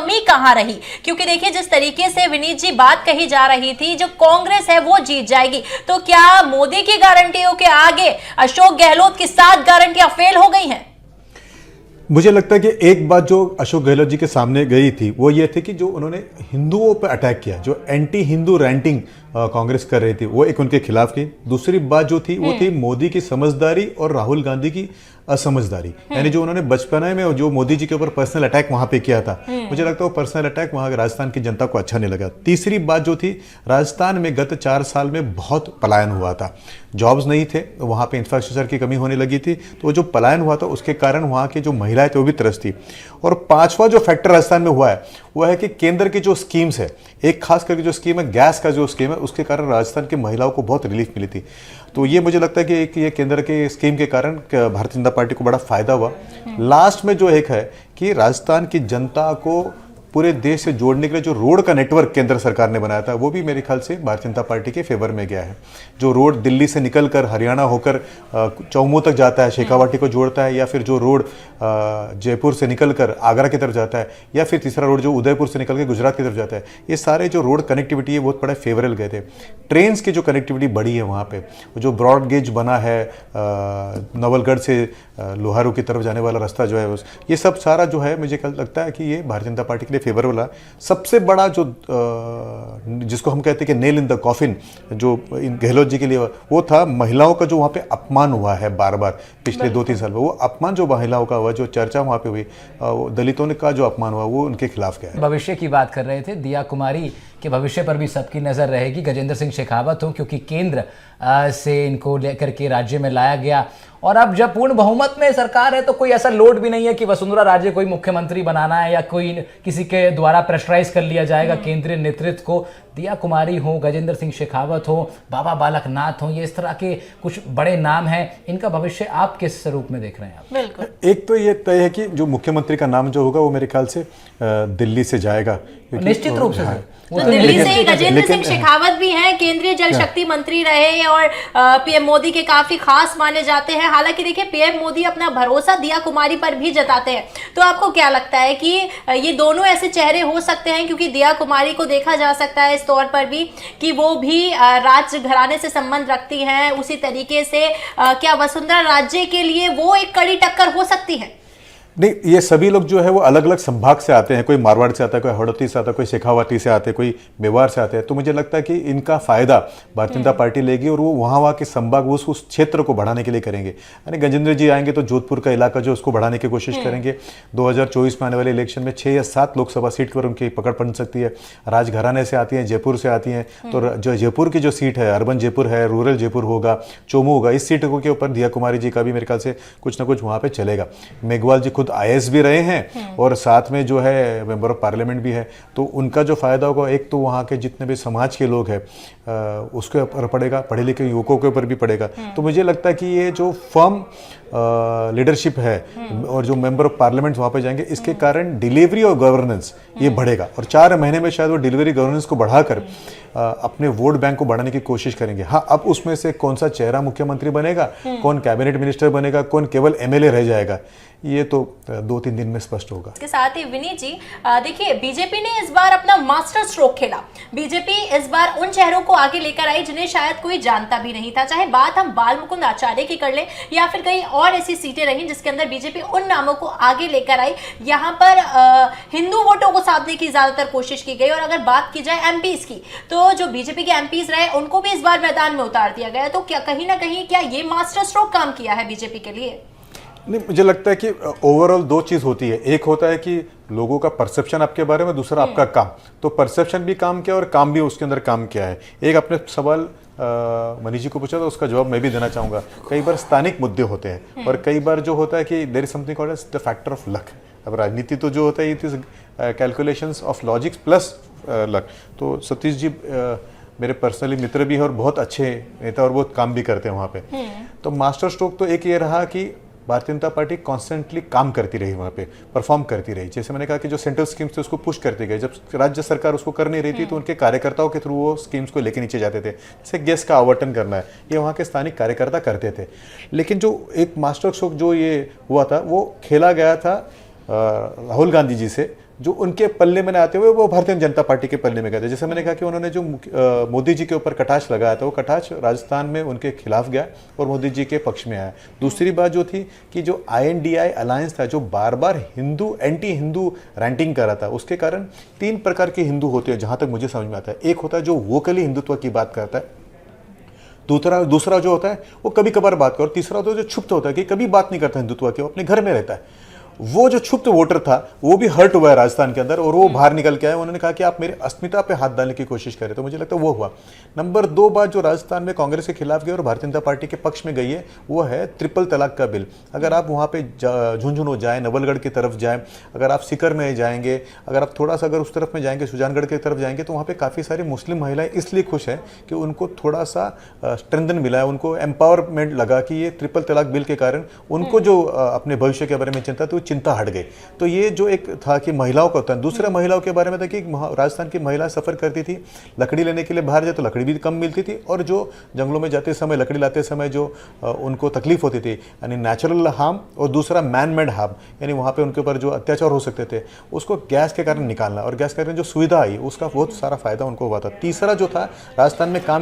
कमी कहां रही? क्योंकि देखिए जिस तरीके से विनीत जी बात कही जा रही थी, जो कांग्रेस है वो जीत जाएगी, तो क्या मोदी की गारंटियों के आगे अशोक गहलोत की 7 गारंटियां फेल हो गई हैं? मुझे लगता है कि एक बात जो अशोक गहलोत जी के सामने गई थी वो ये थी कि जो उन्होंने हिंदुओं पर अटैक किया, जो एंटी हिंदू रैंटिंग कांग्रेस कर रही थी, वो एक उनके खिलाफ की। दूसरी बात जो थी वो थी मोदी की समझदारी और राहुल गांधी की असमझदारी। यानी जो उन्होंने बचपना में जो मोदी जी के ऊपर पर्सनल अटैक वहां पे किया था, मुझे लगता है वो पर्सनल अटैक वहां राजस्थान की जनता को अच्छा नहीं लगा। तीसरी बात जो थी, राजस्थान में गत 4 साल में बहुत पलायन हुआ था, जॉब्स नहीं थे, वहां पे इंफ्रास्ट्रक्चर की कमी होने लगी थी, तो वो जो पलायन हुआ था उसके कारण वहां की जो महिलाएं थे वो भी त्रस्त थी। और पांचवा जो फैक्टर राजस्थान में हुआ है वो है कि केंद्र की जो स्कीम्स है, एक खास करके जो स्कीम है गैस का जो स्कीम है, उसके कारण राजस्थान की महिलाओं को बहुत रिलीफ मिली थी। तो ये मुझे लगता है कि एक ये केंद्र के स्कीम के कारण भारतीय जनता पार्टी को बड़ा फायदा हुआ। लास्ट में जो एक है कि राजस्थान की जनता को पूरे देश से जोड़ने के लिए जो रोड का नेटवर्क केंद्र सरकार ने बनाया था वो भी मेरे ख्याल से भारतीय जनता पार्टी के फेवर में गया है। जो रोड दिल्ली से निकलकर हरियाणा होकर चौमू तक जाता है, शेखावाटी को जोड़ता है, या फिर जो रोड जयपुर से निकलकर आगरा की तरफ जाता है, या फिर तीसरा रोड जो उदयपुर से निकल के गुजरात की तरफ जाता है, ये सारे जो रोड कनेक्टिविटी है बहुत बड़ा फेवरेबल गए थे। ट्रेन्स की जो कनेक्टिविटी बढ़ी है वहाँ पे, जो ब्रॉड गेज बना है नवलगढ़ से लोहारू की तरफ जाने वाला रास्ता जो है, ये सब सारा जो है मुझे लगता है कि ये भारतीय जनता पार्टी के लिए फेवर वाला। सबसे बड़ा जो जिसको हम कहते हैं कि नेल इन द कॉफिन जो इन गहलोत जी के लिए वो था, महिलाओं का जो वहाँ पे अपमान हुआ है बार बार पिछले 2-3 साल में, वो अपमान जो महिलाओं का हुआ, जो चर्चा वहाँ पे हुई, दलितों ने का जो अपमान हुआ, वो उनके खिलाफ गया है। भविष्य की बात कर रहे थे, दिया कुमारी के भविष्य पर भी सबकी नजर रहेगी। गजेंद्र सिंह शेखावत हो, क्योंकि केंद्र से इनको लेकर के राज्य में लाया गया, और अब जब पूर्ण बहुमत में सरकार है तो कोई ऐसा लोड भी नहीं है कि वसुंधरा राजे कोई मुख्यमंत्री बनाना है या कोई किसी के द्वारा प्रेशराइज कर लिया जाएगा केंद्रीय नेतृत्व को। दिया कुमारी हो, गजेंद्र सिंह शेखावत हो, बाबा बालक नाथ हो, ये इस तरह के कुछ बड़े नाम हैं, इनका भविष्य आप किस रूप में देख रहे हैं? आप बिल्कुल, एक तो ये तय है कि जो मुख्यमंत्री का नाम जो होगा वो मेरे ख्याल से दिल्ली से जाएगा, निश्चित रूप से। तो दिल्ली से ही गजेंद्र सिंह शेखावत भी हैं, केंद्रीय जल शक्ति मंत्री रहे और पीएम मोदी के काफी खास माने जाते हैं। हालांकि देखिए पीएम मोदी अपना भरोसा दिया कुमारी पर भी जताते हैं, तो आपको क्या लगता है कि ये दोनों ऐसे चेहरे हो सकते हैं? क्योंकि दिया कुमारी को देखा जा सकता है इस तौर पर भी कि वो भी राज घराने से संबंध रखती हैं, उसी तरीके से क्या वसुंधरा राजे के लिए वो एक कड़ी टक्कर हो सकती है? नहीं, ये सभी लोग जो है वो अलग अलग संभाग से आते हैं, कोई मारवाड़ से आता है, कोई हड़ौती से आता है, कोई शेखावाटी से आते हैं, कोई मेवाड़ से आते हैं। तो मुझे लगता है कि इनका फायदा भारतीय जनता पार्टी लेगी और वो वहाँ के संभाग उस क्षेत्र को बढ़ाने के लिए करेंगे। यानी गजेंद्र जी आएंगे तो जोधपुर का इलाका जो उसको बढ़ाने की कोशिश करेंगे। 2024 में आने वाले इलेक्शन में 6 या 7 लोकसभा सीट पर उनकी पकड़ पड़ सकती है। राजघराने से आती हैं, जयपुर से आती हैं, तो जो जयपुर की जो सीट है, अर्बन जयपुर है, रूरल जयपुर होगा, चोमू होगा, इस सीट के ऊपर दिया कुमारी जी का भी मेरे ख्याल से कुछ ना कुछ वहाँ पे चलेगा। मेघवाल जी खुद IAS भी रहे हैं और साथ में जो है मेंबर ऑफ पार्लियामेंट भी है, तो उनका जो फायदा होगा एक तो वहाँ के जितने भी समाज के लोग हैं उसके ऊपर पड़ेगा, पढ़े लिखे युवकों के ऊपर भी पड़ेगा। तो मुझे लगता है कि ये जो फर्म लीडरशिप है और जो मेंबर ऑफ पार्लियामेंट वहाँ पे जाएंगे, इसके कारण डिलीवरी और गवर्नेंस ये बढ़ेगा, और 4 महीने में शायद वो डिलीवरी गवर्नेंस को बढ़ाकर अपने वोट बैंक को बढ़ाने की कोशिश करेंगे। हाँ, अब उसमें से कौन सा चेहरा मुख्यमंत्री बनेगा, कौन कैबिनेट मिनिस्टर बनेगा, कौन केवल MLA रह जाएगा, ये तो 2-3 दिन में स्पष्ट होगा। इसके साथ ही विनीत जी देखिए बीजेपी ने इस बार अपना मास्टर स्ट्रोक खेला। बीजेपी इस बार उन चेहरों को आगे लेकर आई जिन्हें शायद कोई जानता भी नहीं था, चाहे बात हम बाल मुकुंद आचार्य की कर ले या फिर कई और ऐसी सीटें रही जिसके अंदर बीजेपी उन नामों को आगे लेकर आई। यहाँ पर हिंदू वोटों को साधने की ज्यादातर कोशिश की गई, और अगर बात की जाए MPs की तो जो बीजेपी के MPs रहे उनको भी इस बार मैदान में उतार दिया गया। तो क्या कहीं ना कहीं क्या ये मास्टर स्ट्रोक काम किया है बीजेपी के लिए? नहीं, मुझे लगता है कि ओवरऑल 2 चीज़ होती है। एक होता है कि लोगों का परसेप्शन आपके बारे में, दूसरा आपका काम। तो परसेप्शन भी काम किया और काम भी उसके अंदर काम किया है। एक आपने सवाल मनीष जी को पूछा, तो उसका जवाब मैं भी देना चाहूँगा। कई बार स्थानिक मुद्दे होते हैं और कई बार जो होता है कि there is something called as the factor of luck. अब राजनीति तो जो होता है it is calculations of logics plus luck. तो सतीश जी मेरे पर्सनली मित्र भी है और बहुत अच्छे नेता और बहुत काम भी करते हैं वहाँ पे। तो मास्टर स्ट्रोक तो एक ये रहा कि भारतीय जनता पार्टी कॉन्स्टेंटली काम करती रही, वहाँ पे परफॉर्म करती रही। जैसे मैंने कहा कि जो सेंट्रल स्कीम्स थे उसको पुश करती गई, जब राज्य सरकार उसको कर नहीं रही थी तो उनके कार्यकर्ताओं के थ्रू वो स्कीम्स को लेके नीचे जाते थे। जैसे गैस का आवंटन करना है, ये वहाँ के स्थानिक कार्यकर्ता करते थे। लेकिन जो एक मास्टर स्ट्रोक जो ये हुआ था वो खेला गया था राहुल गांधी जी से, जो उनके पल्ले में न आते हुए वो भारतीय जनता पार्टी के पल्ले में गए थे। जैसे मैंने कहा कि उन्होंने जो मोदी जी के ऊपर कटाक्ष लगाया था, वो कटाक्ष राजस्थान में उनके खिलाफ गया और मोदी जी के पक्ष में आया। दूसरी बात जो थी कि जो INDI अलायंस था, जो बार बार हिंदू एंटी हिंदू रैंटिंग कर रहा था, उसके कारण 3 प्रकार के हिंदू होते हैं जहां तक मुझे समझ में आता है। एक होता है जो वोकली हिंदुत्व की बात करता है, दूसरा जो होता है वो कभी कभार बात कर, और तीसरा होता है जो क्षुब्ध होता है कि कभी बात नहीं करता हिंदुत्व की, वो अपने घर में रहता है। वो जो क्षुब्ध वोटर था वो भी हर्ट हुआ है राजस्थान के अंदर, और वो बाहर निकल के आए। उन्होंने कहा कि आप मेरी अस्मिता पे हाथ डालने की कोशिश करें, तो मुझे लगता है वो हुआ। नंबर 2 बात जो राजस्थान में कांग्रेस के खिलाफ गई और भारतीय जनता पार्टी के पक्ष में गई है, वो है ट्रिपल तलाक का बिल। अगर आप वहाँ पे झुंझुनू जाएं, नवलगढ़ की तरफ जाएं, अगर आप सीकर में जाएंगे, अगर आप थोड़ा सा अगर उस तरफ में जाएंगे, सुजानगढ़ की तरफ जाएंगे, तो वहाँ पे काफ़ी सारी मुस्लिम महिलाएं इसलिए खुश हैं कि उनको थोड़ा सा स्ट्रेंथन मिला है, उनको एम्पावरमेंट लगा कि ये ट्रिपल तलाक बिल के कारण उनको जो अपने भविष्य के बारे में चिंता थी, वो चिंता हट गई। तो ये जो एक था कि महिलाओं का होता है। दूसरा महिलाओं के बारे में था कि राजस्थान की महिला सफ़र करती थी, लकड़ी लेने के लिए बाहर जाए तो लकड़ी भी कम मिलती थी, और जो जंगलों में जाते समय, लकड़ी लाते समय जो उनको तकलीफ होती थी, यानी नेचुरल हार्म, और दूसरा मैन मेड हार्म, यानी वहाँ पे उनके ऊपर जो अत्याचार हो सकते थे, उसको गैस के कारण निकालना, और गैस के कारण जो सुविधा आई उसका बहुत सारा फायदा उनको हुआ था। तीसरा जो था राजस्थान में काम